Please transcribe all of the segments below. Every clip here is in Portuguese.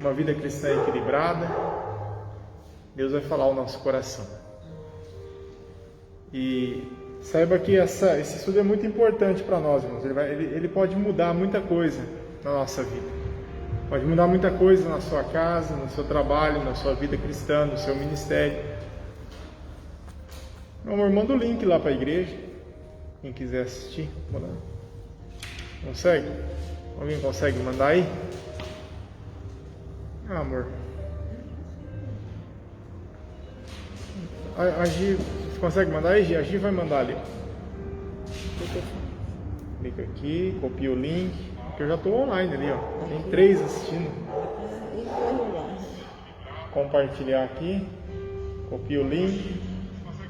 uma vida cristã equilibrada, Deus vai falar ao nosso coração. E saiba que esse estudo é muito importante para nós, irmãos. Ele pode mudar muita coisa na nossa vida. Pode mudar muita coisa na sua casa, no seu trabalho, na sua vida cristã, no seu ministério. Meu amor, manda o link lá para a igreja. Quem quiser assistir, consegue? Alguém consegue mandar aí? Ah, amor. A Gi, você consegue mandar aí, Gi? A Gi vai mandar ali. Clica aqui, copia o link. Que eu já estou online ali, ó. Tem 3 assistindo. Compartilhar aqui. Copia o link.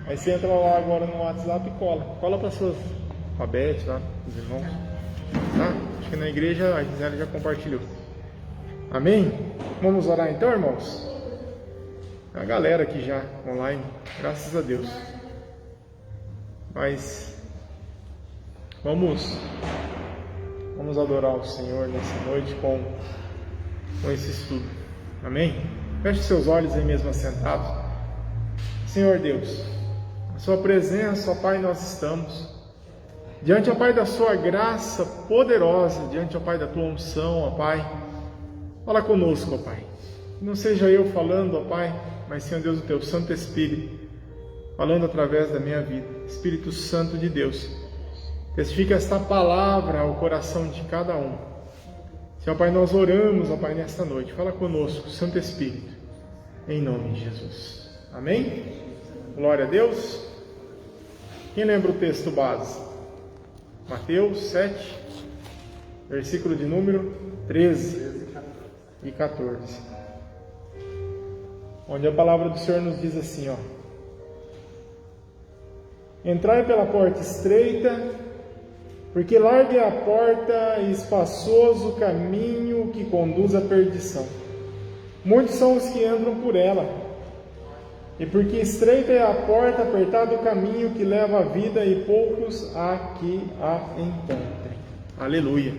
Aí você entra lá agora no WhatsApp e cola. Cola para suas. Com a Beth lá, os irmãos. Tá? Acho que na igreja a Gisele já compartilhou. Amém? Vamos orar então, irmãos? A galera aqui já online, graças a Deus. Mas vamos adorar o Senhor nessa noite com esse estudo. Amém? Feche seus olhos aí mesmo assentados. Senhor Deus, na sua presença, ó Pai, nós estamos diante, ó Pai, da sua graça poderosa, diante, ó Pai, da tua unção, ó Pai. Fala conosco, ó Pai. Não seja eu falando, ó Pai, mas, Senhor Deus, o Teu Santo Espírito falando através da minha vida. Espírito Santo de Deus, testifica esta palavra ao coração de cada um. Senhor Pai, nós oramos, ó Pai, nesta noite. Fala conosco, Santo Espírito, em nome de Jesus. Amém? Glória a Deus. Quem lembra o texto base? Mateus 7, versículo de número 13 e 14. Onde a palavra do Senhor nos diz assim, ó: entrai pela porta estreita, porque larga é a porta e espaçoso o caminho que conduz à perdição. Muitos são os que entram por ela. E porque estreita é a porta, apertado o caminho que leva à vida, e poucos há que a encontrem. Aleluia.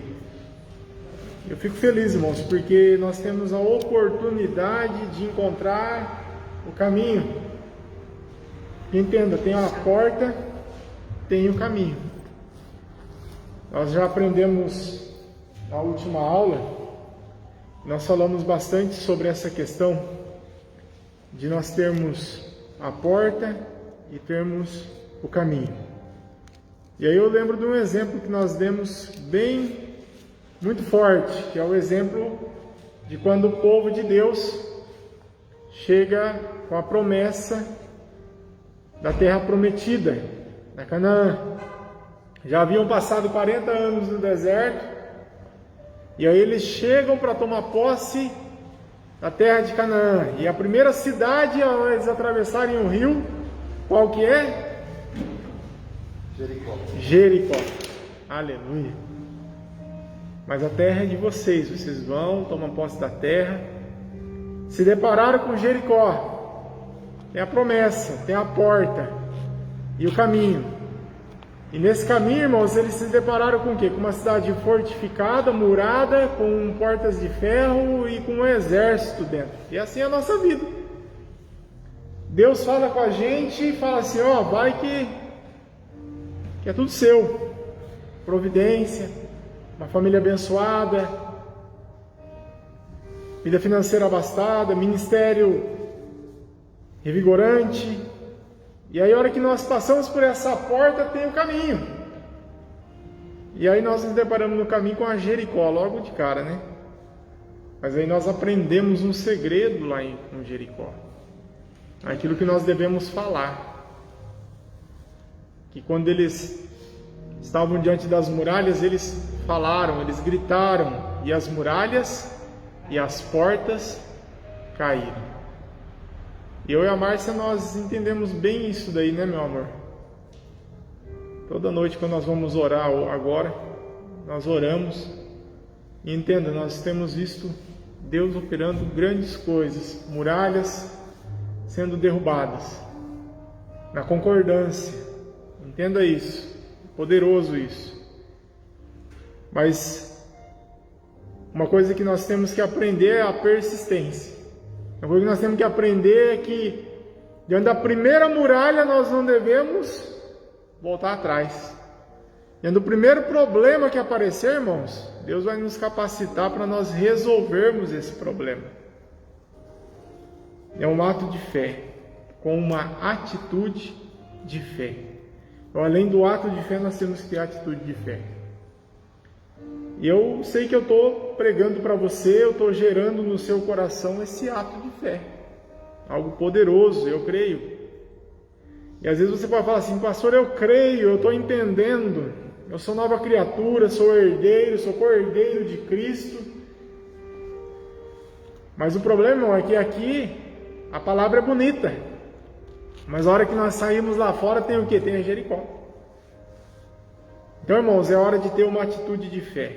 Eu fico feliz, irmãos, porque nós temos a oportunidade de encontrar o caminho. Entenda, tem a porta, tem o caminho. Nós já aprendemos na última aula, nós falamos bastante sobre essa questão de nós termos a porta e termos o caminho. E aí eu lembro de um exemplo que nós demos muito forte, que é o exemplo de quando o povo de Deus chega com a promessa da terra prometida, da Canaã. Já haviam passado 40 anos no deserto, e aí eles chegam para tomar posse da terra de Canaã. E a primeira cidade, ao eles atravessarem o rio, qual que é? Jericó. Aleluia. Mas a terra é de vocês. Vocês vão, tomam posse da terra. Se depararam com Jericó. Tem a promessa, tem a porta e o caminho. E nesse caminho, irmãos, eles se depararam com o quê? Com uma cidade fortificada, murada, com portas de ferro e com um exército dentro. E assim é a nossa vida. Deus fala com a gente e fala assim, ó, vai que é tudo seu. Providência, uma família abençoada, vida financeira abastada, ministério revigorante. E aí a hora que nós passamos por essa porta tem o caminho. E aí nós nos deparamos no caminho com a Jericó, logo de cara, né? Mas aí nós aprendemos um segredo lá em Jericó. Aquilo que nós devemos falar. Que quando eles estavam diante das muralhas, eles falaram, eles gritaram, e as muralhas e as portas caíram. Eu e a Márcia, nós entendemos bem isso daí, né, meu amor? Toda noite quando nós vamos orar agora, nós oramos. E entenda, nós temos visto Deus operando grandes coisas, muralhas sendo derrubadas, na concordância. Entenda isso, poderoso isso. Mas Uma coisa que nós temos que aprender é a persistência. Uma coisa que nós temos que aprender é que diante da primeira muralha nós não devemos voltar atrás. Diante do primeiro problema que aparecer, irmãos, Deus vai nos capacitar para nós resolvermos esse problema. É um ato de fé, com uma atitude de fé. Então, além do ato de fé, nós temos que ter atitude de fé. E eu sei que eu estou pregando para você, eu estou gerando no seu coração esse ato de fé. Algo poderoso, eu creio. E às vezes você pode falar assim, pastor, eu creio, eu estou entendendo. Eu sou nova criatura, sou herdeiro, sou co-herdeiro de Cristo. Mas o problema, irmão, é que aqui a palavra é bonita. Mas a hora que nós saímos lá fora tem o quê? Tem a Jericó. Então, irmãos, é hora de ter uma atitude de fé.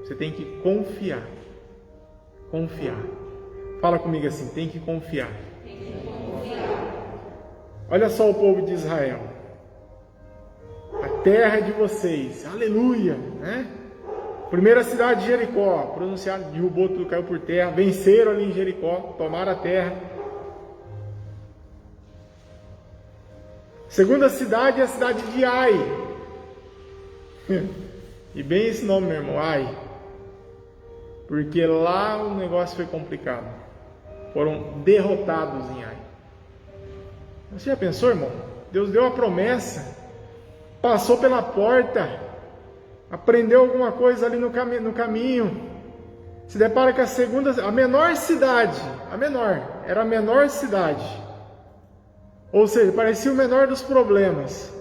Você tem que confiar. Confiar. Fala comigo assim, tem que confiar. Tem que confiar. Olha só o povo de Israel. A terra de vocês. Aleluia, né? Primeira cidade de Jericó. Pronunciado, derrubou tudo, caiu por terra. Venceram ali em Jericó. Tomaram a terra. Segunda cidade é a cidade de Ai. E bem esse nome, meu irmão, Ai. Porque lá o negócio foi complicado. Foram derrotados em Ai. Você já pensou, irmão? Deus deu a promessa, passou pela porta, aprendeu alguma coisa ali no caminho. Se depara que a menor cidade, era a menor cidade. Ou seja, parecia o menor dos problemas.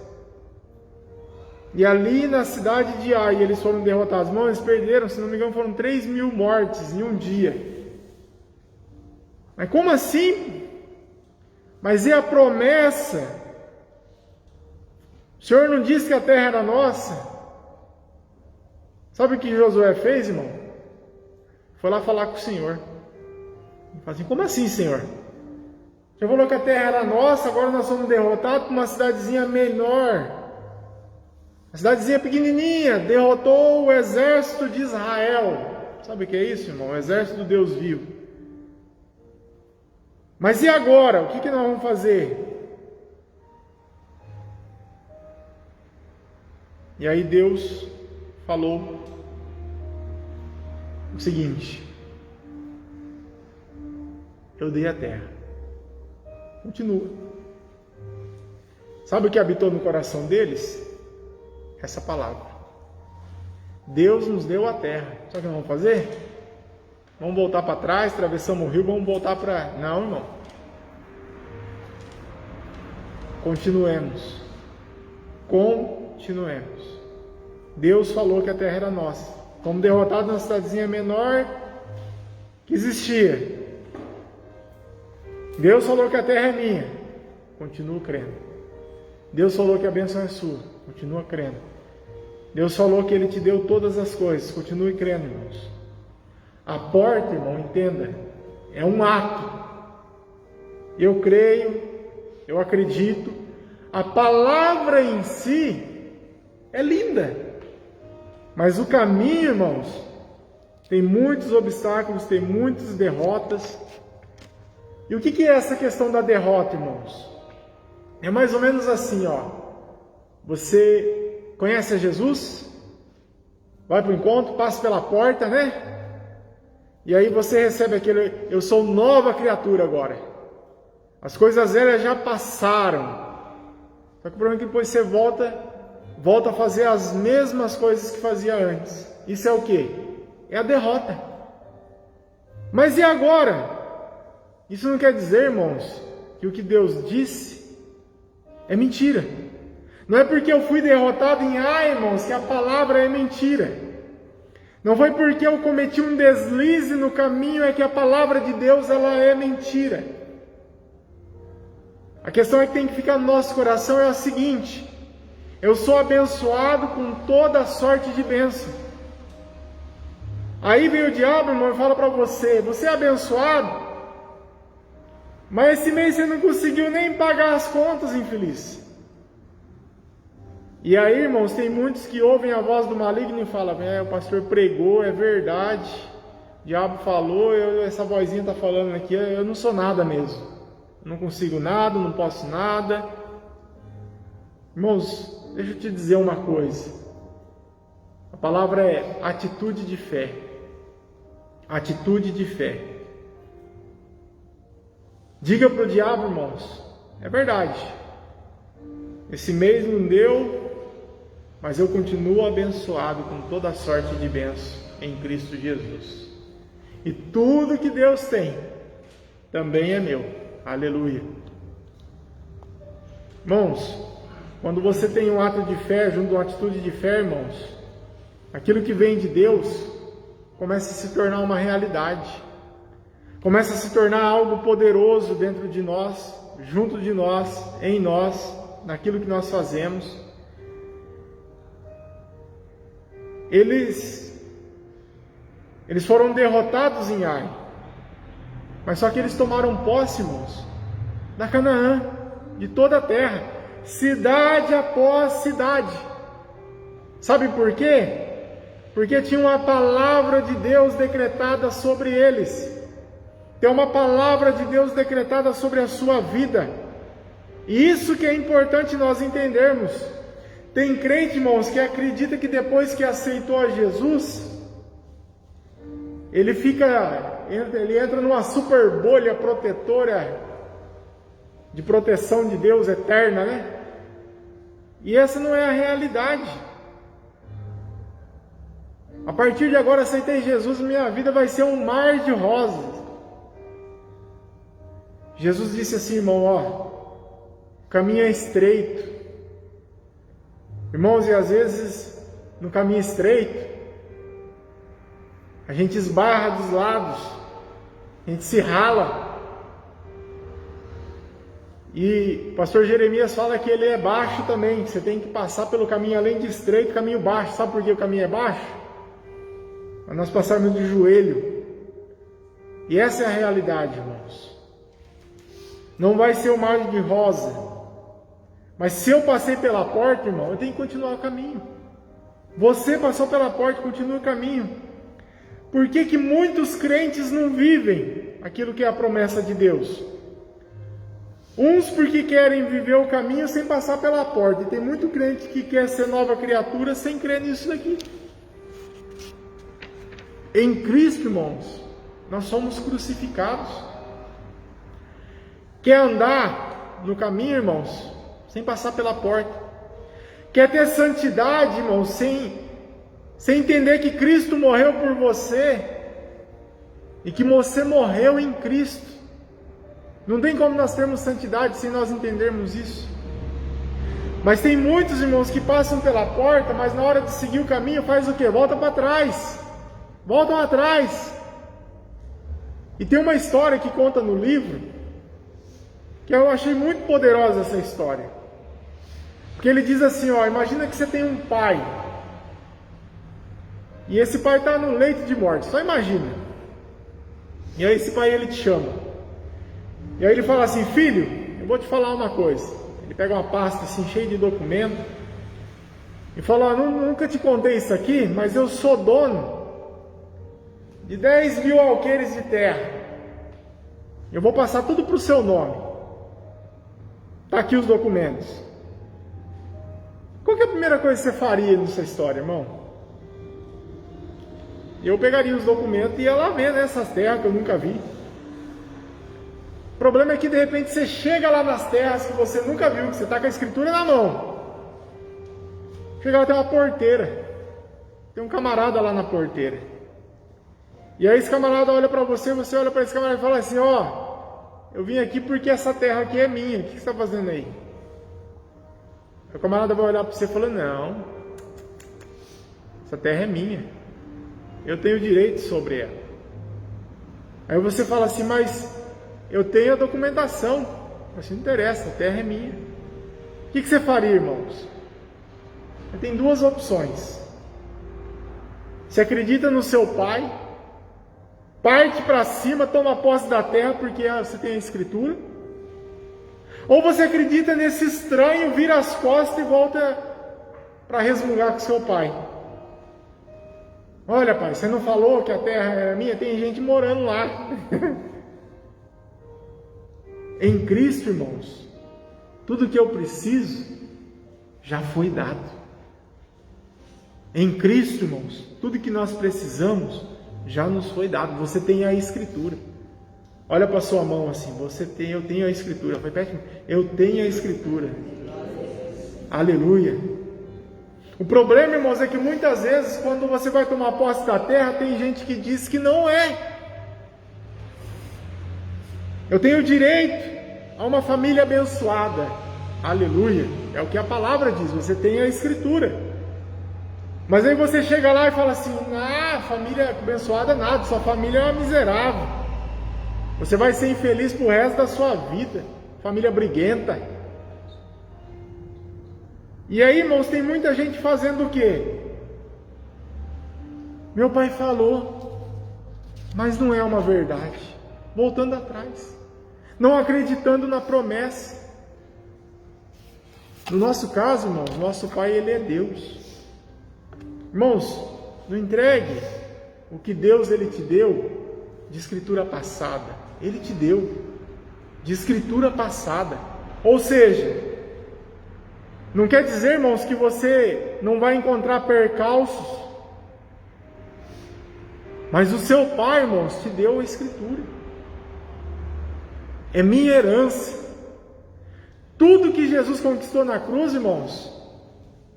E ali na cidade de Ai, eles foram derrotados. Irmão, eles perderam, se não me engano, foram 3.000 mortes em um dia. Mas como assim? Mas e a promessa? O Senhor não disse que a terra era nossa? Sabe o que Josué fez, irmão? Foi lá falar com o Senhor. Ele falou assim, como assim, Senhor? Já falou que a terra era nossa, agora nós somos derrotados por uma cidadezinha menor. A cidadezinha pequenininha derrotou o exército de Israel. Sabe o que é isso, irmão? O exército do Deus vivo. Mas e agora? O que nós vamos fazer? E aí Deus falou o seguinte: eu dei a terra. Continua. Sabe o que habitou no coração deles? Essa palavra. Deus nos deu a terra. Sabe o que nós vamos fazer? Vamos voltar para trás, atravessamos o rio, vamos voltar para... Não, irmão. Continuemos. Deus falou que a terra era nossa. Fomos derrotados numa cidadezinha menor que existia. Deus falou que a terra é minha. Continuo crendo. Deus falou que a bênção é sua. Continua crendo. Deus falou que Ele te deu todas as coisas. Continue crendo, irmãos. A porta, irmão, entenda, é um ato. Eu creio, eu acredito. A palavra em si é linda. Mas o caminho, irmãos, tem muitos obstáculos, tem muitas derrotas. E o que é essa questão da derrota, irmãos? É mais ou menos assim, ó. Você conhece a Jesus? Vai para o encontro, passa pela porta, né? E aí você recebe aquele, eu sou nova criatura agora. As coisas velhas já passaram. Só que o problema é que depois você volta a fazer as mesmas coisas que fazia antes. Isso é o quê? É a derrota. Mas e agora? Isso não quer dizer, irmãos, que o que Deus disse é mentira. Não é porque eu fui derrotado em Ai, irmãos, que a palavra é mentira. Não foi porque eu cometi um deslize no caminho é que a palavra de Deus ela é mentira. A questão é que tem que ficar no nosso coração é a seguinte: eu sou abençoado com toda sorte de bênção. Aí vem o diabo, irmão, e fala para você: você é abençoado, mas esse mês você não conseguiu nem pagar as contas, infeliz. E aí, irmãos, tem muitos que ouvem a voz do maligno e falam: o pastor pregou, é verdade, diabo falou, essa vozinha está falando aqui, eu não sou nada mesmo. Eu não consigo nada, não posso nada. Irmãos, deixa eu te dizer uma coisa. A palavra é atitude de fé. Atitude de fé. Diga para o diabo, irmãos, é verdade. Esse mês não deu, mas eu continuo abençoado com toda a sorte de bênção em Cristo Jesus. E tudo que Deus tem também é meu. Aleluia. Irmãos, quando você tem um ato de fé junto a uma atitude de fé, irmãos, aquilo que vem de Deus começa a se tornar uma realidade. Começa a se tornar algo poderoso dentro de nós, junto de nós, em nós, naquilo que nós fazemos. Eles foram derrotados em Ai, mas só que eles tomaram posse, irmãos, da Canaã, de toda a terra, cidade após cidade. Sabe por quê? Porque tinha uma palavra de Deus decretada sobre eles. Tem uma palavra de Deus decretada sobre a sua vida. E isso que é importante nós entendermos. Tem crente, irmãos, que acredita que depois que aceitou a Jesus, ele entra numa super bolha protetora, de proteção de Deus eterna, né? E essa não é a realidade. A partir de agora aceitei Jesus, minha vida vai ser um mar de rosas. Jesus disse assim, irmão, o caminho é estreito. Irmãos, e às vezes, no caminho estreito, a gente esbarra dos lados, a gente se rala. E o pastor Jeremias fala que ele é baixo também, você tem que passar pelo caminho, além de estreito, caminho baixo. Sabe por que o caminho é baixo? Para nós passarmos de joelho. E essa é a realidade, irmãos. Não vai ser um mar de rosa. Mas se eu passei pela porta, irmão, eu tenho que continuar o caminho. Você passou pela porta, continua o caminho. Por que muitos crentes não vivem aquilo que é a promessa de Deus? Uns porque querem viver o caminho sem passar pela porta. E tem muito crente que quer ser nova criatura sem crer nisso daqui. Em Cristo, irmãos, nós somos crucificados. Quer andar no caminho, irmãos, sem passar pela porta. Quer ter santidade, irmãos, sem entender que Cristo morreu por você e que você morreu em Cristo. Não tem como nós termos santidade sem nós entendermos isso. Mas tem muitos, irmãos, que passam pela porta, mas na hora de seguir o caminho faz o quê? Volta para trás. Voltam atrás. E tem uma história que conta no livro, que eu achei muito poderosa essa história. Porque ele diz assim, imagina que você tem um pai. E esse pai está no leito de morte, só imagina. E aí esse pai, ele te chama. E aí ele fala assim, filho, eu vou te falar uma coisa. Ele pega uma pasta assim, cheia de documento, e fala, nunca te contei isso aqui, mas eu sou dono de 10 mil alqueires de terra. Eu vou passar tudo para o seu nome. Está aqui os documentos. Qual que é a primeira coisa que você faria nessa história, irmão? Eu pegaria os documentos e ia lá ver essas terras que eu nunca vi. O problema é que de repente você chega lá nas terras que você nunca viu, que você está com a escritura na mão. Chega lá, tem uma porteira. Tem um camarada lá na porteira. E aí esse camarada olha para você, você olha para esse camarada e fala assim, eu vim aqui porque essa terra aqui é minha. O que você está fazendo aí? O camarada vai olhar para você e falar, não, essa terra é minha. Eu tenho direito sobre ela. Aí você fala assim, mas eu tenho a documentação. Mas não interessa, a terra é minha. O que você faria, irmãos? Tem duas opções. Você acredita no seu pai, parte para cima, toma posse da terra porque você tem a escritura, ou você acredita nesse estranho, vira as costas e volta para resmungar com seu pai. Olha, pai, você não falou que a terra era minha? Tem gente morando lá. Em Cristo, irmãos, tudo que eu preciso já foi dado. Em Cristo, irmãos, tudo que nós precisamos já nos foi dado. Você tem a Escritura. Olha para a sua mão assim, eu tenho a Escritura. Repete, eu tenho a Escritura. Aleluia. O problema, irmãos, é que muitas vezes, quando você vai tomar posse da terra, tem gente que diz que não é. Eu tenho direito a uma família abençoada. Aleluia. É o que a palavra diz, você tem a Escritura. Mas aí você chega lá e fala assim, família abençoada nada, sua família é uma miserável. Você vai ser infeliz pro resto da sua vida. Família briguenta. E aí, irmãos, tem muita gente fazendo o quê? Meu pai falou, mas não é uma verdade. Voltando atrás. Não acreditando na promessa. No nosso caso, irmãos, nosso pai, ele é Deus. Irmãos, não entregue o que Deus ele te deu de escritura passada. Ele te deu de escritura passada. Ou seja, não quer dizer, irmãos, que você não vai encontrar percalços. Mas o seu pai, irmãos, te deu a escritura. É minha herança. Tudo que Jesus conquistou na cruz, irmãos,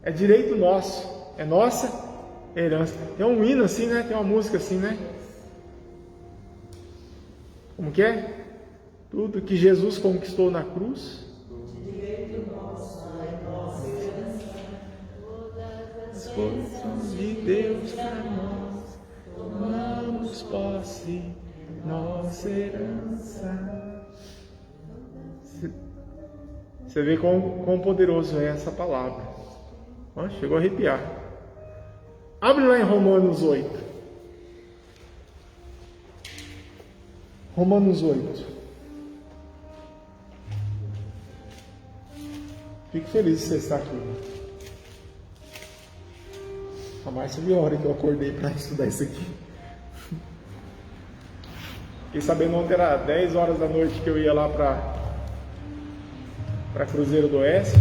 é direito nosso. É nossa herança. Tem um hino assim, né? Tem uma música assim, né? Como que é? Tudo que Jesus conquistou na cruz. As bênçãos de Deus para nós. Tomamos posse, nossa herança. Você vê quão poderoso é essa palavra. Ó, chegou a arrepiar. Abre lá em Romanos 8. Romanos 8. Fico feliz de você estar aqui. A Márcia viu a hora que eu acordei para estudar isso aqui. Fiquei sabendo ontem era 10 horas da noite que eu ia lá para Cruzeiro do Oeste.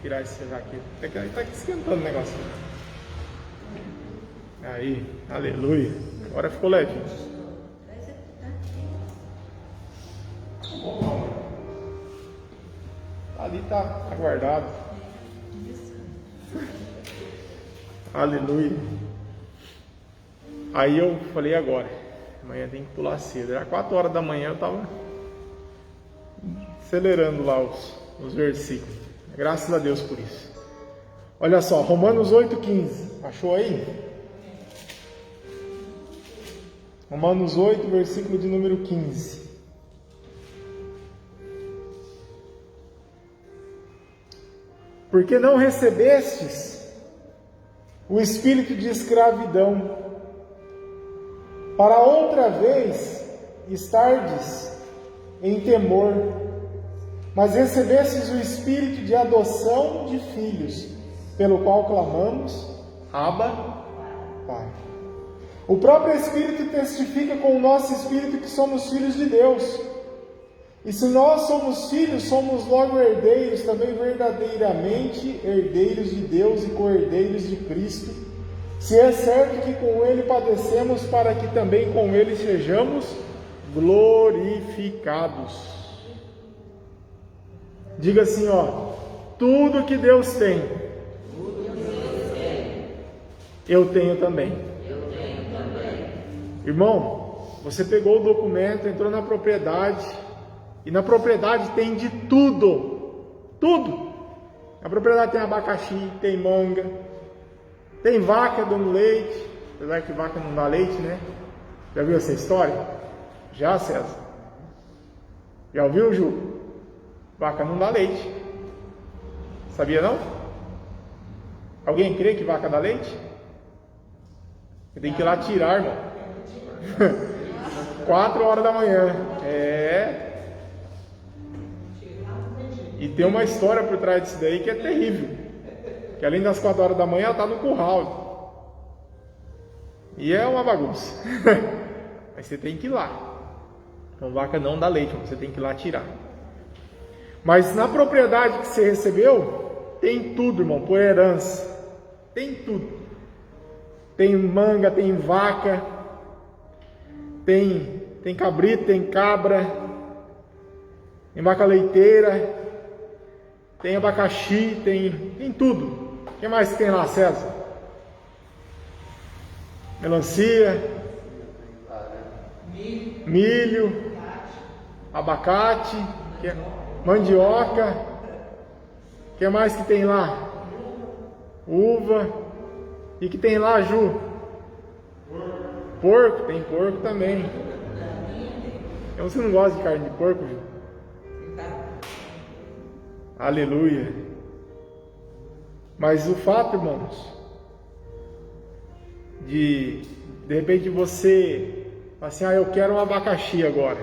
Tirar esse aqui. Está esquentando o negócio. Aí, aleluia. Agora ficou leve. Ali está aguardado. Aleluia. Aí eu falei agora. Amanhã tem que pular cedo. Era 4 horas da manhã, eu estava acelerando lá os versículos. Graças a Deus por isso. Olha só, Romanos 8,15. Achou aí? Romanos 8, versículo de número 15. Porque não recebestes o espírito de escravidão, para outra vez estardes em temor, mas recebestes o espírito de adoção de filhos, pelo qual clamamos, Abba, Pai. O próprio Espírito testifica com o nosso espírito que somos filhos de Deus. E se nós somos filhos, somos logo herdeiros, também verdadeiramente herdeiros de Deus e co-herdeiros de Cristo. Se é certo que com Ele padecemos, para que também com Ele sejamos glorificados. Diga assim, ó, tudo que Deus tem, eu tenho também. Irmão, você pegou o documento, entrou na propriedade, e na propriedade tem de tudo. Tudo. A propriedade tem abacaxi, tem manga, tem vaca dando leite. Apesar que vaca não dá leite, né? Já viu essa história? Já, César? Já ouviu, Ju? Vaca não dá leite. Sabia não? Alguém crê que vaca dá leite? Tem que ir lá tirar, irmão. 4 horas da manhã. E tem uma história por trás disso daí que é terrível. Que além das 4 horas da manhã, ela está no curral. E é uma bagunça. Mas você tem que ir lá. Então vaca não dá leite, você tem que ir lá tirar. Mas na propriedade que você recebeu, tem tudo, irmão, por herança. Tem tudo. Tem manga, tem vaca, tem cabrito, tem cabra, tem vaca leiteira, tem abacaxi, tem tudo. O que mais tem lá, César? Melancia, milho, abacate, mandioca. O que mais que tem lá? Uva. E que tem lá, Ju? Porco, tem porco também. Então você não gosta de carne de porco, Ju? Aleluia. Mas o fato, irmãos, de repente você fala assim, eu quero um abacaxi agora.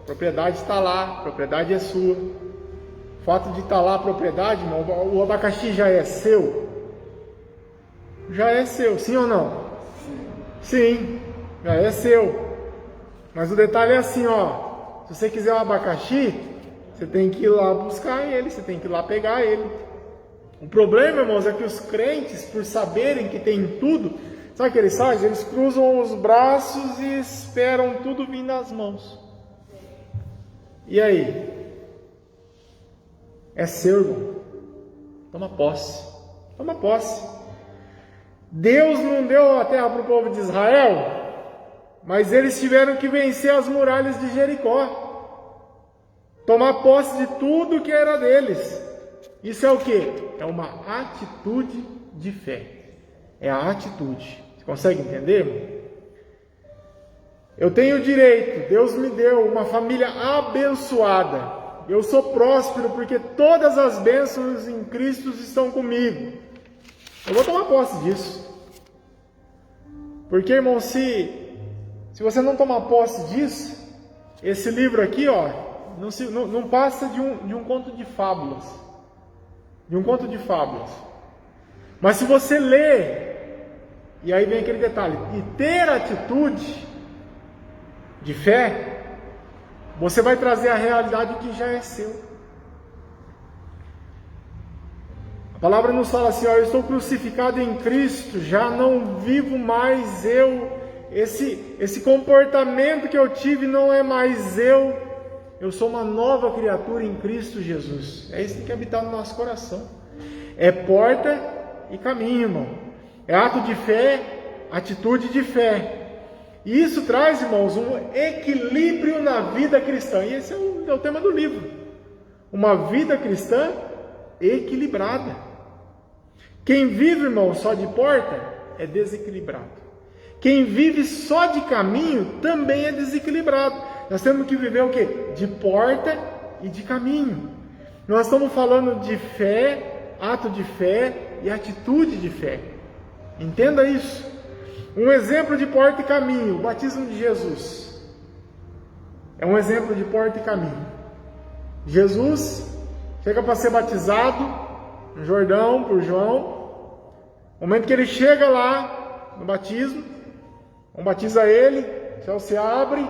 A propriedade está lá, a propriedade é sua. O fato de estar lá a propriedade, irmão, o abacaxi já é seu? Já é seu, sim ou não? Sim, já é seu. Mas o detalhe é assim, se você quiser um abacaxi, você tem que ir lá buscar ele, você tem que ir lá pegar ele. O problema, irmãos, é que os crentes, por saberem que tem tudo, sabe o que eles fazem? Eles cruzam os braços e esperam tudo vir nas mãos. E aí? É seu, irmão. Toma posse. Toma posse. Deus não deu a terra para o povo de Israel, mas eles tiveram que vencer as muralhas de Jericó, tomar posse de tudo que era deles. Isso é o que? É uma atitude de fé. É a atitude. Você consegue entender, irmão? Eu tenho direito, Deus me deu uma família abençoada. Eu sou próspero porque todas as bênçãos em Cristo estão comigo. Eu vou tomar posse disso. Porque, irmão, se você não tomar posse disso, esse livro aqui, não passa de um conto de fábulas. De um conto de fábulas. Mas se você ler, e aí vem aquele detalhe, e ter atitude de fé, você vai trazer a realidade que já é seu. A palavra nos fala assim, eu estou crucificado em Cristo, já não vivo mais eu, esse comportamento que eu tive não é mais eu sou uma nova criatura em Cristo Jesus. É isso que tem que habitar no nosso coração. É porta e caminho, irmão. É ato de fé, atitude de fé. E isso traz, irmãos, um equilíbrio na vida cristã. E esse é o tema do livro. Uma vida cristã equilibrada. Quem vive, irmão, só de porta é desequilibrado. Quem vive só de caminho também é desequilibrado. Nós temos que viver o quê? De porta e de caminho. Nós estamos falando de fé, ato de fé e atitude de fé. Entenda isso. Um exemplo de porta e caminho, o batismo de Jesus. É um exemplo de porta e caminho. Jesus chega para ser batizado no Jordão por João. No momento que ele chega lá no batismo, batiza ele, o céu se abre,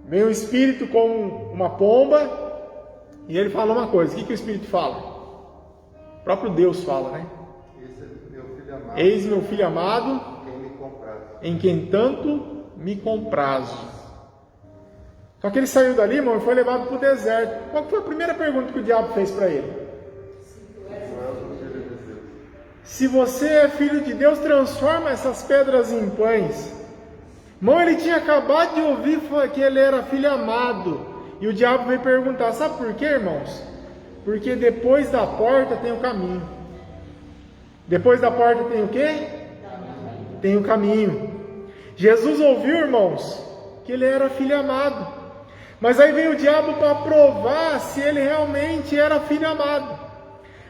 vem o Espírito como uma pomba, e ele fala uma coisa. O que o Espírito fala? O próprio Deus fala, né? Eis meu filho amado, em quem tanto me comprazo. Só que ele saiu dali, irmão, e foi levado para o deserto. Qual foi a primeira pergunta que o diabo fez para ele? Se você é filho de Deus, transforma essas pedras em pães. Irmão, ele tinha acabado de ouvir que ele era filho amado. E o diabo veio perguntar, sabe por quê, irmãos? Porque depois da porta tem o caminho. Depois da porta tem o quê? Tem o caminho. Jesus ouviu, irmãos, que ele era filho amado. Mas aí veio o diabo para provar se ele realmente era filho amado.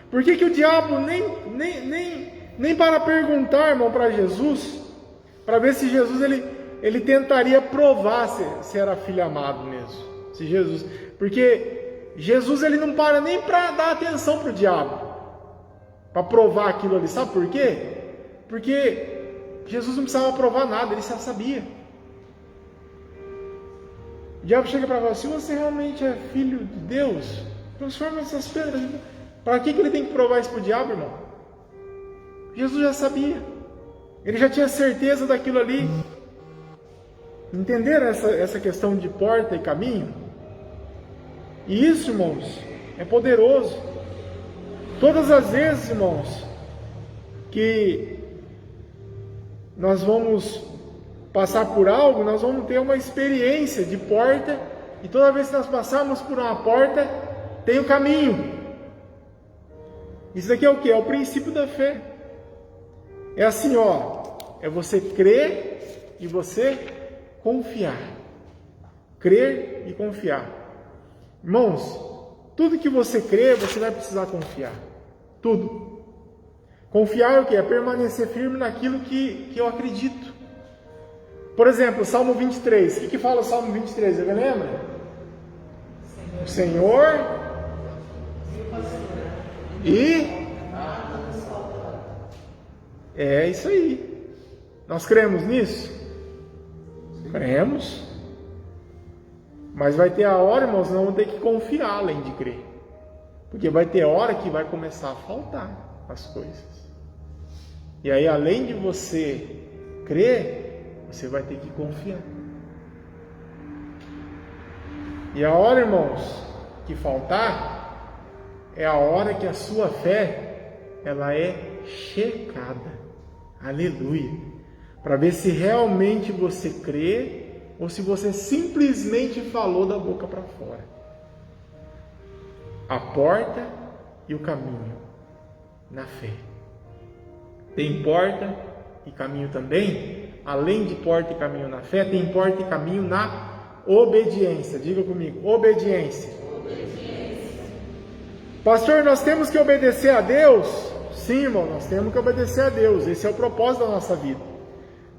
Por que o diabo nem para perguntar, irmão, para Jesus, para ver se Jesus ele tentaria provar se era filho amado mesmo. Se Jesus, porque Jesus ele não para nem para dar atenção para o diabo, para provar aquilo ali. Sabe por quê? Porque Jesus não precisava provar nada, ele já sabia. O diabo chega para falar, se você realmente é filho de Deus, transforma essas pedras. Para que ele tem que provar isso para o diabo, irmão? Jesus já sabia. Ele já tinha certeza daquilo ali. Entenderam essa questão de porta e caminho? E isso, irmãos, é poderoso. Todas as vezes, irmãos, que nós vamos passar por algo, nós vamos ter uma experiência de porta, e toda vez que nós passarmos por uma porta, tem o caminho. Isso daqui é o que? É o princípio da fé. É assim, é você crer e você confiar. Crer e confiar. Irmãos, tudo que você crê, você vai precisar confiar. Tudo. Confiar é o que? É permanecer firme naquilo que eu acredito. Por exemplo, Salmo 23. O que fala o Salmo 23? Alguém lembra? O Senhor e... É isso aí. Nós cremos nisso? Cremos. Mas vai ter a hora, irmãos, nós vamos ter que confiar além de crer. Porque vai ter hora que vai começar a faltar as coisas. E aí, além de você crer, você vai ter que confiar. E a hora, irmãos, que faltar, é a hora que a sua fé, ela é checada. Aleluia. Para ver se realmente você crê ou se você simplesmente falou da boca para fora. A porta e o caminho na fé. Tem porta e caminho também. Além de porta e caminho na fé, tem porta e caminho na obediência. Diga comigo, obediência. Obediência. Pastor, nós temos que obedecer a Deus? Sim, irmão, nós temos que obedecer a Deus. Esse é o propósito da nossa vida.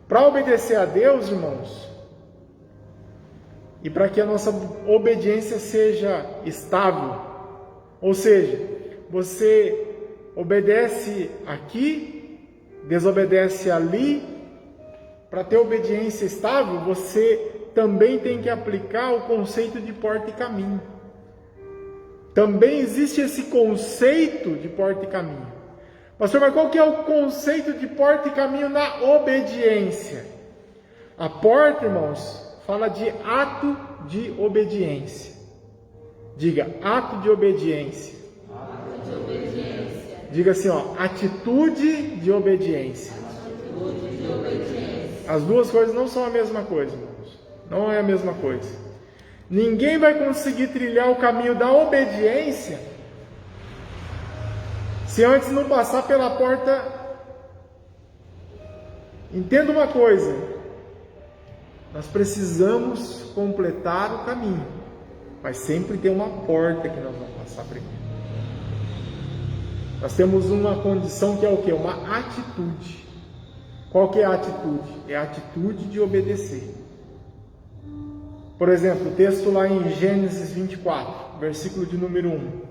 Para obedecer a Deus, irmãos, e para que a nossa obediência seja estável, ou seja, você obedece aqui, desobedece ali, para ter obediência estável, você também tem que aplicar o conceito de porta e caminho. Também existe esse conceito de porta e caminho. Pastor, mas qual que é o conceito de porta e caminho na obediência? A porta, irmãos, fala de ato de obediência. Diga, ato de obediência. Ato de obediência. Diga assim, atitude de obediência. Atitude de obediência. As duas coisas não são a mesma coisa, irmãos. Não é a mesma coisa. Ninguém vai conseguir trilhar o caminho da obediência se antes não passar pela porta. Entenda uma coisa: nós precisamos completar o caminho, mas sempre tem uma porta que nós vamos passar primeiro. Nós temos uma condição que é o quê? Uma atitude. Qual que é a atitude? É a atitude de obedecer. Por exemplo, o texto lá em Gênesis 24, versículo de número 1.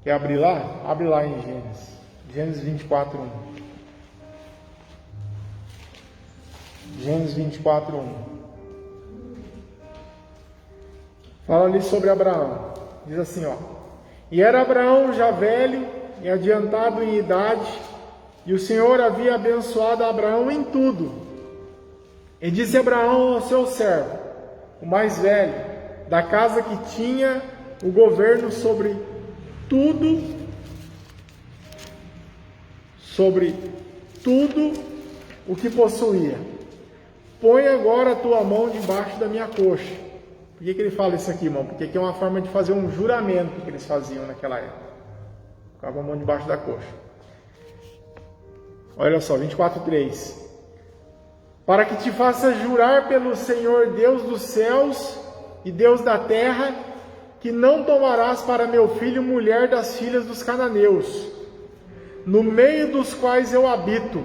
Quer abrir lá? Abre lá em Gênesis. Gênesis 24, 1. Gênesis 24, 1. Fala ali sobre Abraão. Diz assim, E era Abraão já velho e adiantado em idade, e o Senhor havia abençoado Abraão em tudo. E disse Abraão ao seu servo, o mais velho, da casa que tinha o governo sobre tudo o que possuía: põe agora a tua mão debaixo da minha coxa. Por que ele fala isso aqui, irmão? Porque aqui é uma forma de fazer um juramento que eles faziam naquela época. Colocava a mão debaixo da coxa. Olha só, 24:3. Para que te faça jurar pelo Senhor Deus dos céus e Deus da terra, que não tomarás para meu filho mulher das filhas dos cananeus, no meio dos quais eu habito,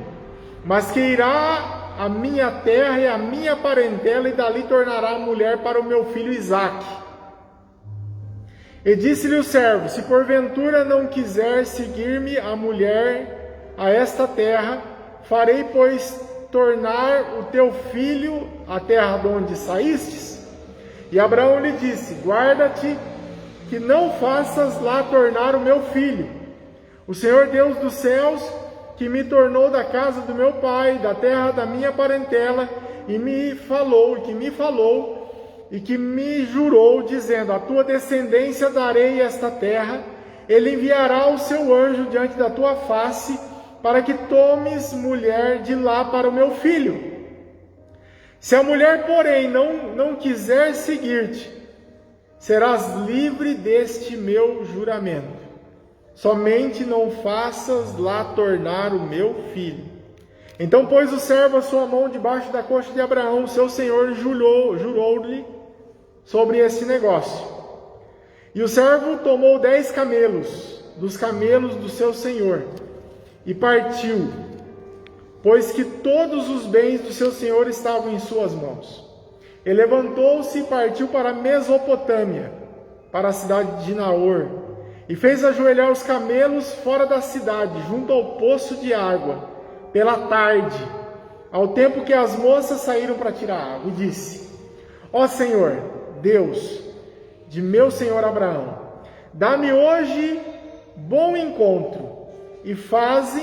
mas que irá a minha terra e a minha parentela, e dali tornará a mulher para o meu filho Isaque. E disse-lhe o servo: se porventura não quiser seguir-me a mulher a esta terra, farei, pois, tornar o teu filho a terra de onde saístes? E Abraão lhe disse: guarda-te que não faças lá tornar o meu filho. O Senhor Deus dos céus, que me tornou da casa do meu pai, da terra da minha parentela, e que me jurou, dizendo: a tua descendência darei esta terra. Ele enviará o seu anjo diante da tua face, para que tomes mulher de lá para o meu filho. Se a mulher, porém, não quiser seguir-te, serás livre deste meu juramento. Somente não faças lá tornar o meu filho. Então pôs o servo a sua mão debaixo da coxa de Abraão, seu senhor jurou-lhe sobre esse negócio. E o servo tomou 10 camelos, dos camelos do seu senhor, e partiu, pois que todos os bens do seu senhor estavam em suas mãos. Ele levantou-se e partiu para a Mesopotâmia, para a cidade de Naor, e fez ajoelhar os camelos fora da cidade, junto ao poço de água, pela tarde, ao tempo que as moças saíram para tirar água, e disse: ó Senhor, Deus de meu senhor Abraão, dá-me hoje bom encontro, e faze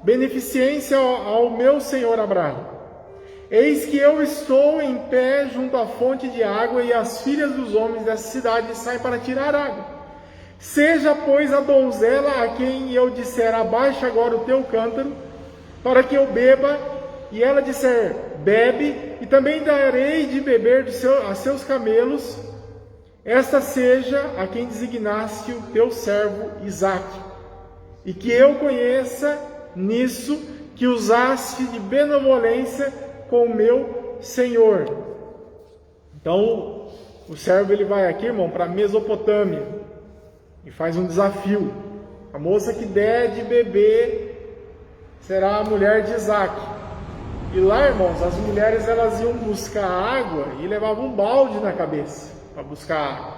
beneficência ao meu senhor Abraão. Eis que eu estou em pé junto à fonte de água, e as filhas dos homens dessa cidade saem para tirar água. Seja, pois, a donzela a quem eu disser: abaixa agora o teu cântaro, para que eu beba, e ela disser: bebe, e também darei de beber a seus camelos. Esta seja a quem designaste o teu servo Isaque, e que eu conheça nisso que usaste de benevolência com o meu senhor. Então o servo ele vai aqui, irmão, para a Mesopotâmia, e faz um desafio: a moça que der de beber será a mulher de Isaque. E lá, irmãos, as mulheres elas iam buscar água e levavam um balde na cabeça para buscar água.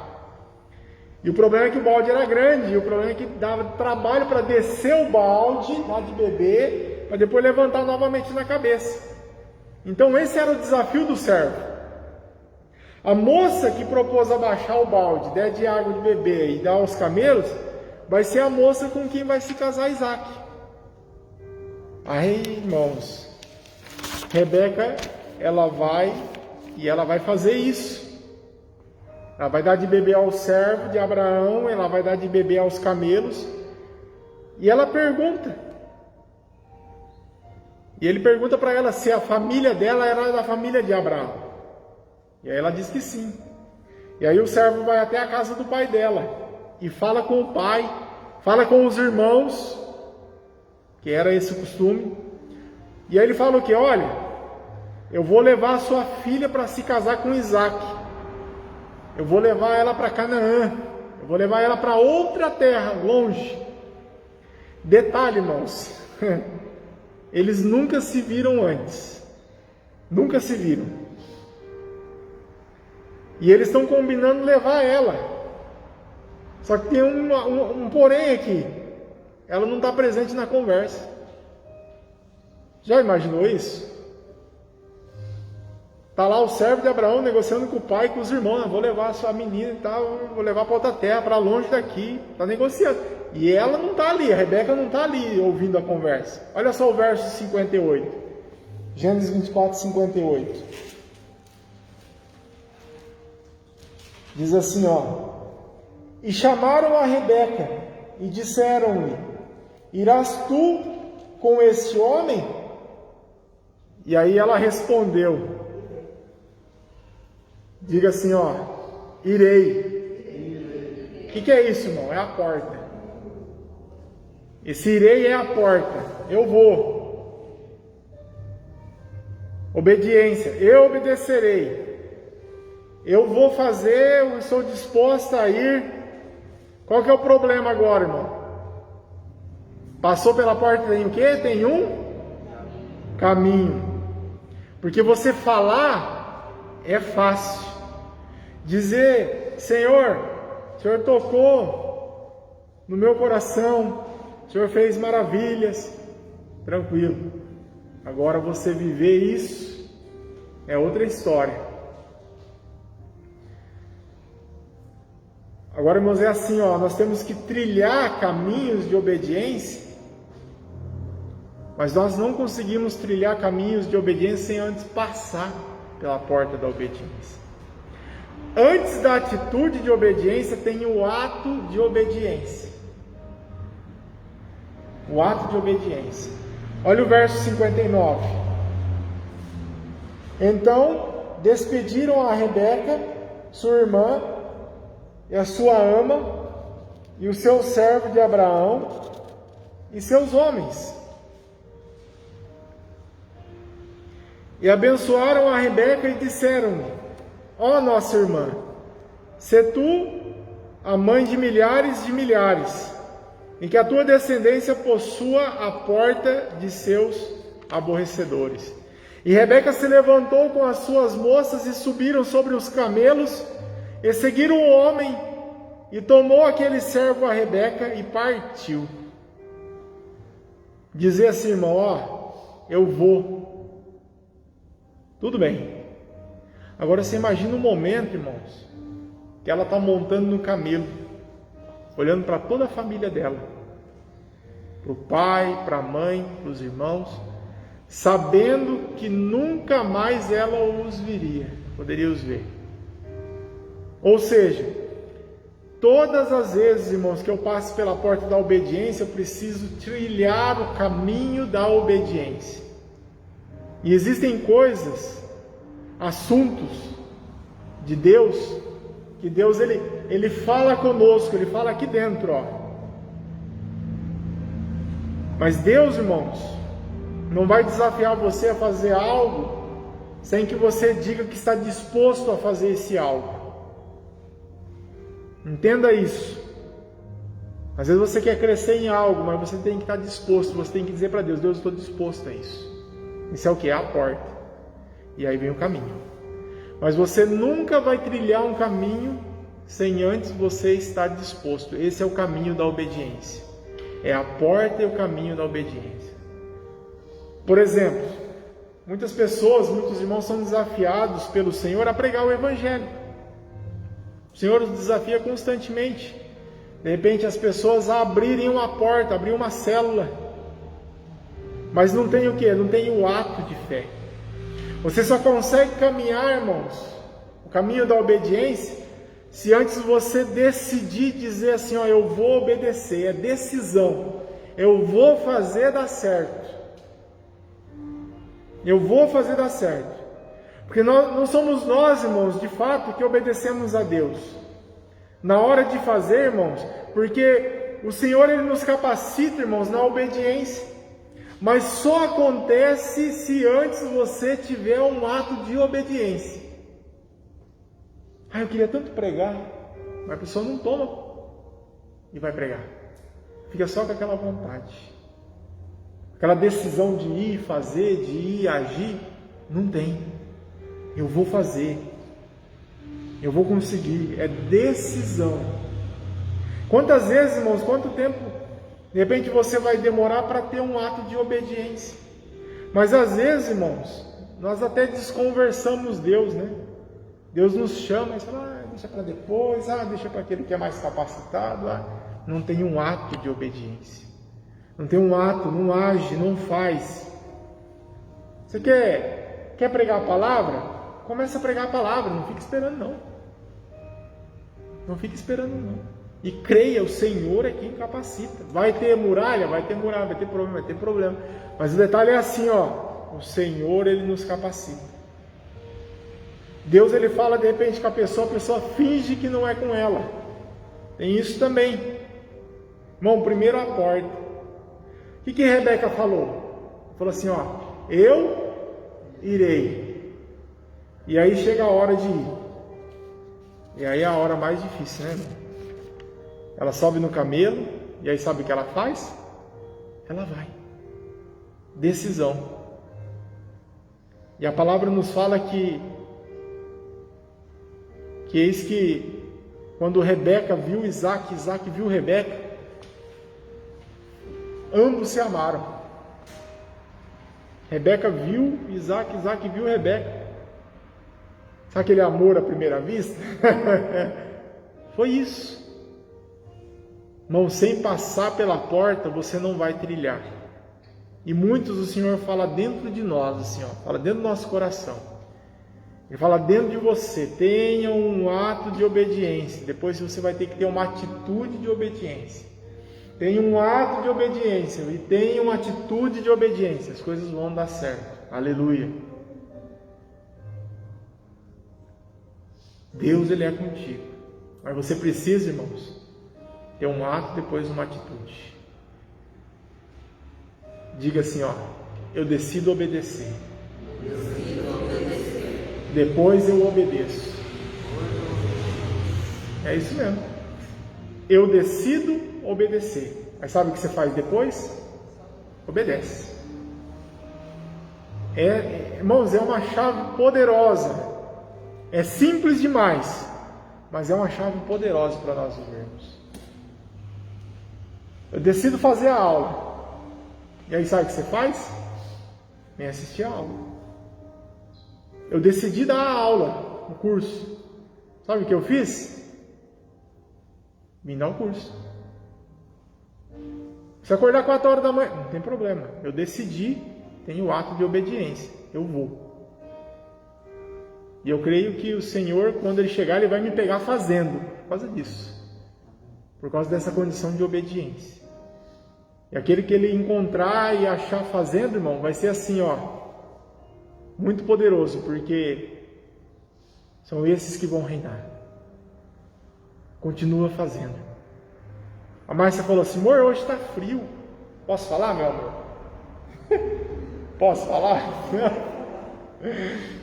E o problema é que o balde era grande, e o problema é que dava trabalho para descer o balde lá de beber, para depois levantar novamente na cabeça. Então esse era o desafio do servo. A moça que propôs abaixar o balde, der de água de beber e dar aos camelos, vai ser a moça com quem vai se casar Isaque. Aí, irmãos, Rebeca, ela vai fazer isso. Ela vai dar de beber ao servo de Abraão, ela vai dar de beber aos camelos. E ela pergunta. E ele pergunta para ela se a família dela era da família de Abraão. E aí ela diz que sim. E aí o servo vai até a casa do pai dela e fala com o pai, fala com os irmãos, que era esse o costume. E aí ele fala o quê? Olha, eu vou levar a sua filha para se casar com Isaque. Eu vou levar ela para Canaã. Eu vou levar ela para outra terra, longe. Detalhe, irmãos. Eles nunca se viram antes. Nunca se viram. E eles estão combinando levar ela. Só que tem um porém aqui. Ela não está presente na conversa. Já imaginou isso? Está lá o servo de Abraão negociando com o pai e com os irmãos. Vou levar a sua menina e tal, vou levar para outra terra, para longe daqui. Está negociando. E ela não está ali, a Rebeca não está ali ouvindo a conversa. Olha só o verso 58. Gênesis 24, 58. Diz assim, ó. E chamaram a Rebeca e disseram-lhe: irás tu com este homem? E aí ela respondeu. Diga assim, ó. Irei. O que é isso, irmão? É a porta. Esse irei é a porta. Eu vou. Obediência. Eu obedecerei. Eu vou fazer, eu estou disposta a ir. Qual que é o problema agora, irmão? Passou pela porta, tem o quê? Tem um caminho. Porque você falar é fácil. Dizer: Senhor, o Senhor tocou no meu coração, o Senhor fez maravilhas, tranquilo. Agora você viver isso é outra história. Agora, irmãos, é assim, nós temos que trilhar caminhos de obediência, mas nós não conseguimos trilhar caminhos de obediência sem antes passar pela porta da obediência. Antes da atitude de obediência tem o ato de obediência. O ato de obediência. Olha o verso 59. Então despediram a Rebeca, sua irmã, e a sua ama, e o seu servo de Abraão, e seus homens. E abençoaram a Rebeca e disseram-lhe: ó nossa irmã, sê tu a mãe de milhares, e que a tua descendência possua a porta de seus aborrecedores. E Rebeca se levantou com as suas moças e subiram sobre os camelos, e seguiram o homem, e tomou aquele servo a Rebeca e partiu. Dizer assim, irmão, eu vou. Tudo bem. Agora você imagina um momento, irmãos, que ela está montando no camelo, olhando para toda a família dela, para o pai, para a mãe, para os irmãos, sabendo que nunca mais ela poderia os ver. Ou seja, todas as vezes, irmãos, que eu passo pela porta da obediência, eu preciso trilhar o caminho da obediência. E existem coisas, assuntos de Deus, que Deus ele fala conosco, ele fala aqui dentro, Mas Deus, irmãos, não vai desafiar você a fazer algo sem que você diga que está disposto a fazer esse algo. Entenda isso. Às vezes você quer crescer em algo, mas você tem que estar disposto, você tem que dizer para Deus: Deus, eu estou disposto a isso. Isso é o que? É a porta. E aí vem o caminho. Mas você nunca vai trilhar um caminho sem antes você estar disposto. Esse é o caminho da obediência. É a porta e o caminho da obediência. Por exemplo, muitas pessoas, muitos irmãos são desafiados pelo Senhor a pregar o Evangelho. O Senhor os desafia constantemente. De repente as pessoas a abrirem uma porta, abrir uma célula. Mas não tem o quê? Não tem o ato de fé. Você só consegue caminhar, irmãos, o caminho da obediência, se antes você decidir dizer assim, eu vou obedecer, é decisão. Eu vou fazer dar certo. Eu vou fazer dar certo. Porque não somos nós, irmãos, de fato, que obedecemos a Deus. Na hora de fazer, irmãos, porque o Senhor ele nos capacita, irmãos, na obediência. Mas só acontece se antes você tiver um ato de obediência. Eu queria tanto pregar, mas a pessoa não toma e vai pregar. Fica só com aquela vontade. Aquela decisão de ir fazer, de ir agir, não tem. Eu vou fazer. Eu vou conseguir. É decisão. Quantas vezes, irmãos, quanto tempo, de repente você vai demorar para ter um ato de obediência. Mas às vezes, irmãos, nós até desconversamos Deus, né? Deus nos chama e fala, deixa para depois, deixa para aquele que é mais capacitado. Não tem um ato de obediência. Não tem um ato, não age, não faz. Você quer pregar a palavra? Começa a pregar a palavra, não fica esperando não. Não fica esperando não. E creia, o Senhor é quem capacita. Vai ter muralha, vai ter problema. Mas o detalhe é assim, o Senhor ele nos capacita. Deus ele fala de repente com a pessoa finge que não é com ela. Tem isso também. Irmão, primeiro a porta. O que Rebeca falou? Falou assim, eu irei. E aí chega a hora de ir. E aí é a hora mais difícil, né, irmão? Ela sobe no camelo, e aí sabe o que ela faz? Ela vai. Decisão. E a palavra nos fala que eis que quando Rebeca viu Isaac viu Rebeca, ambos se amaram. Rebeca viu Isaac, Isaac viu Rebeca. Sabe aquele amor à primeira vista? Foi isso. Irmão, sem passar pela porta, você não vai trilhar. E muitos o Senhor fala dentro de nós, assim, ó, fala dentro do nosso coração. Ele fala dentro de você, tenha um ato de obediência. Depois você vai ter que ter uma atitude de obediência. Tenha um ato de obediência e tenha uma atitude de obediência. As coisas vão dar certo. Aleluia. Deus, Ele é contigo. Mas você precisa, irmãos, ter um ato, depois uma atitude. Diga assim, ó, eu decido obedecer. Depois eu obedeço. É isso mesmo. Eu decido obedecer. Mas sabe o que você faz depois? Obedece. Irmãos, é uma chave poderosa. É simples demais, mas é uma chave poderosa para nós vivermos. Eu decido fazer a aula. E aí sabe o que você faz? Vem assistir a aula. Eu decidi dar a aula no curso. Sabe o que eu fiz? Vim dar o curso. Se acordar 4 horas da manhã, não tem problema. Eu decidi, tenho o ato de obediência. Eu vou. E eu creio que o Senhor, quando Ele chegar, Ele vai me pegar fazendo. Por causa disso. Por causa dessa condição de obediência. E aquele que Ele encontrar e achar fazendo, irmão, vai ser assim, ó. Muito poderoso, porque são esses que vão reinar. Continua fazendo. A Márcia falou assim, amor, hoje está frio. Posso falar, meu amor? Posso falar?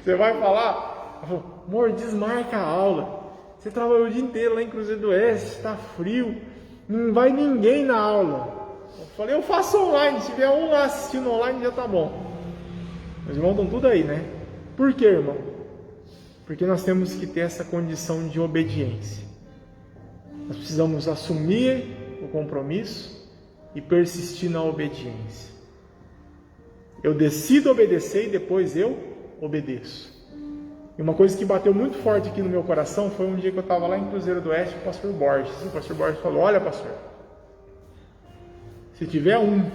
Você vai falar? Ela falou, amor, desmarca a aula. Você trabalhou o dia inteiro lá em Cruzeiro do Oeste, está frio. Não vai ninguém na aula. Eu falei, eu faço online. Se tiver um lá assistindo online, já tá bom. Meus irmãos estão tudo aí, né? Por quê, irmão? Porque nós temos que ter essa condição de obediência. Nós precisamos assumir o compromisso e persistir na obediência. Eu decido obedecer e depois eu obedeço. E uma coisa que bateu muito forte aqui no meu coração foi um dia que eu estava lá em Cruzeiro do Oeste com o pastor Borges. E o pastor Borges falou, olha pastor, se tiver um,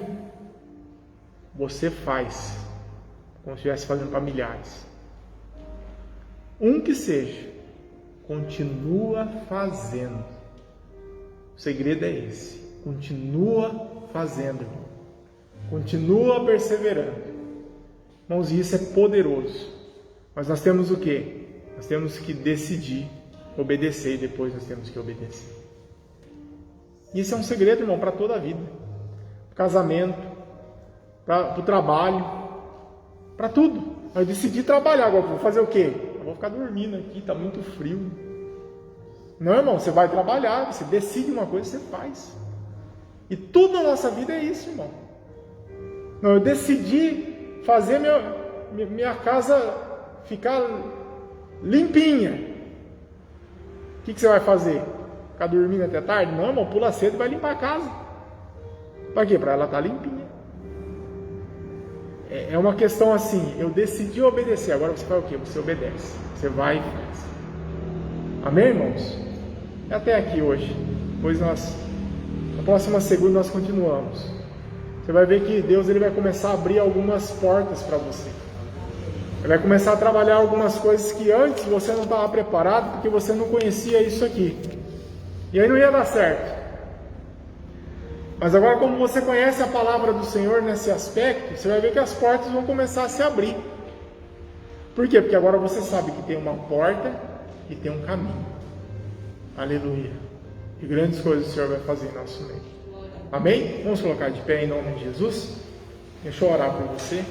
você faz, como se estivesse fazendo para milhares. Um que seja, continua fazendo. O segredo é esse, continua fazendo, irmão. Continua perseverando. Irmãos, isso é poderoso. Mas nós temos o quê? Nós temos que decidir obedecer e depois nós temos que obedecer. Isso é um segredo, irmão, para toda a vida. Para o casamento, para o trabalho, para tudo. Eu decidi trabalhar, agora vou fazer o quê? Eu vou ficar dormindo aqui, está muito frio. Não, irmão, você vai trabalhar, você decide uma coisa, você faz. E tudo na nossa vida é isso, irmão. Não, eu decidi fazer minha casa ficar limpinha. O que você vai fazer? Ficar dormindo até tarde? Não, irmão, pula cedo e vai limpar a casa. Para quê? Para ela estar limpinha. É uma questão assim, eu decidi obedecer, agora você faz o quê? Você obedece. Você vai e faz. Amém, irmãos? É até aqui hoje. Depois na próxima segunda nós continuamos. Você vai ver que Deus ele vai começar a abrir algumas portas para você. Ele vai começar a trabalhar algumas coisas que antes você não estava preparado, porque você não conhecia isso aqui. E aí não ia dar certo. Mas agora, como você conhece a palavra do Senhor nesse aspecto, você vai ver que as portas vão começar a se abrir. Por quê? Porque agora você sabe que tem uma porta e tem um caminho. Aleluia. E grandes coisas o Senhor vai fazer em nosso meio. Amém? Vamos colocar de pé em nome de Jesus. Deixa eu orar por você.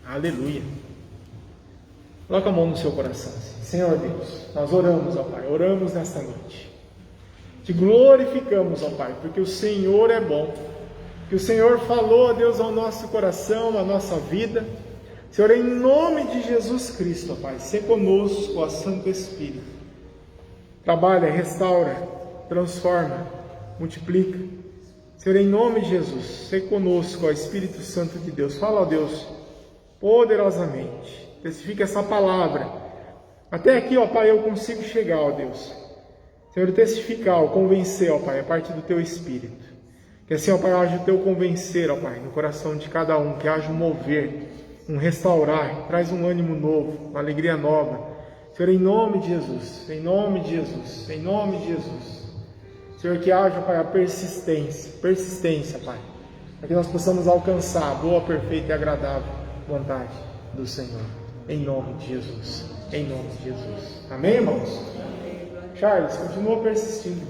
Aleluia. Coloca a mão no seu coração. Senhor Deus, nós oramos, ó Pai. Oramos nesta noite. Te glorificamos, ó Pai, porque o Senhor é bom. Que o Senhor falou, ó Deus, ao nosso coração, à nossa vida. Senhor, em nome de Jesus Cristo, ó Pai, se conosco, ó Santo Espírito. Trabalha, restaura, transforma, multiplica. Senhor, em nome de Jesus, seja conosco, ó Espírito Santo de Deus. Fala, ó Deus, poderosamente. Testifica essa palavra. Até aqui, ó Pai, eu consigo chegar, ó Deus. Senhor, testificar, ó, convencer, ó Pai, a partir do Teu Espírito. Que assim, ó Pai, haja o Teu convencer, ó Pai, no coração de cada um. Que haja um mover, um restaurar. Traz um ânimo novo, uma alegria nova. Senhor, em nome de Jesus, em nome de Jesus, em nome de Jesus. Senhor, que haja, Pai, a persistência, Pai, para que nós possamos alcançar a boa, perfeita e agradável vontade do Senhor, em nome de Jesus, em nome de Jesus. Amém, irmãos? Charles, continua persistindo.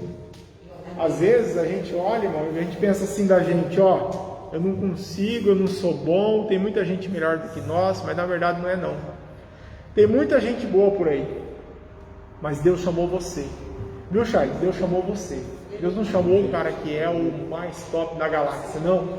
Às vezes a gente olha, irmão, e a gente pensa assim da gente, ó, eu não consigo, eu não sou bom, tem muita gente melhor do que nós, mas na verdade não é não. Tem muita gente boa por aí, mas Deus chamou você. Viu, Charles? Deus chamou você. Deus não chamou o cara que é o mais top da galáxia, não.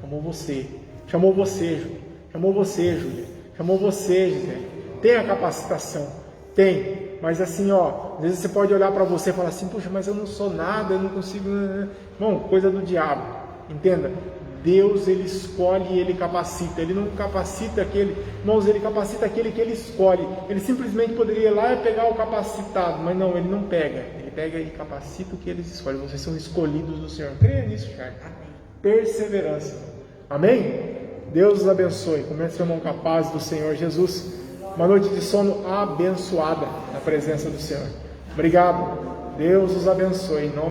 Chamou você. Chamou você, Júlia. Chamou você, Júlia. Chamou você, José. Tem a capacitação? Tem. Mas assim, ó, às vezes você pode olhar para você e falar assim, puxa, mas eu não sou nada, eu não consigo... Bom, coisa do diabo. Entenda? Deus, Ele escolhe e Ele capacita. Ele não capacita aquele... Irmãos, Ele capacita aquele que Ele escolhe. Ele simplesmente poderia ir lá e pegar o capacitado, mas não, Ele não pega. Ele pega e capacita o que Eles escolhem. Vocês são escolhidos do Senhor. Creia nisso, Charles. Perseverança. Amém? Deus os abençoe. Comece a irmão com a paz do Senhor Jesus. Uma noite de sono abençoada na presença do Senhor. Obrigado. Deus os abençoe. Em nome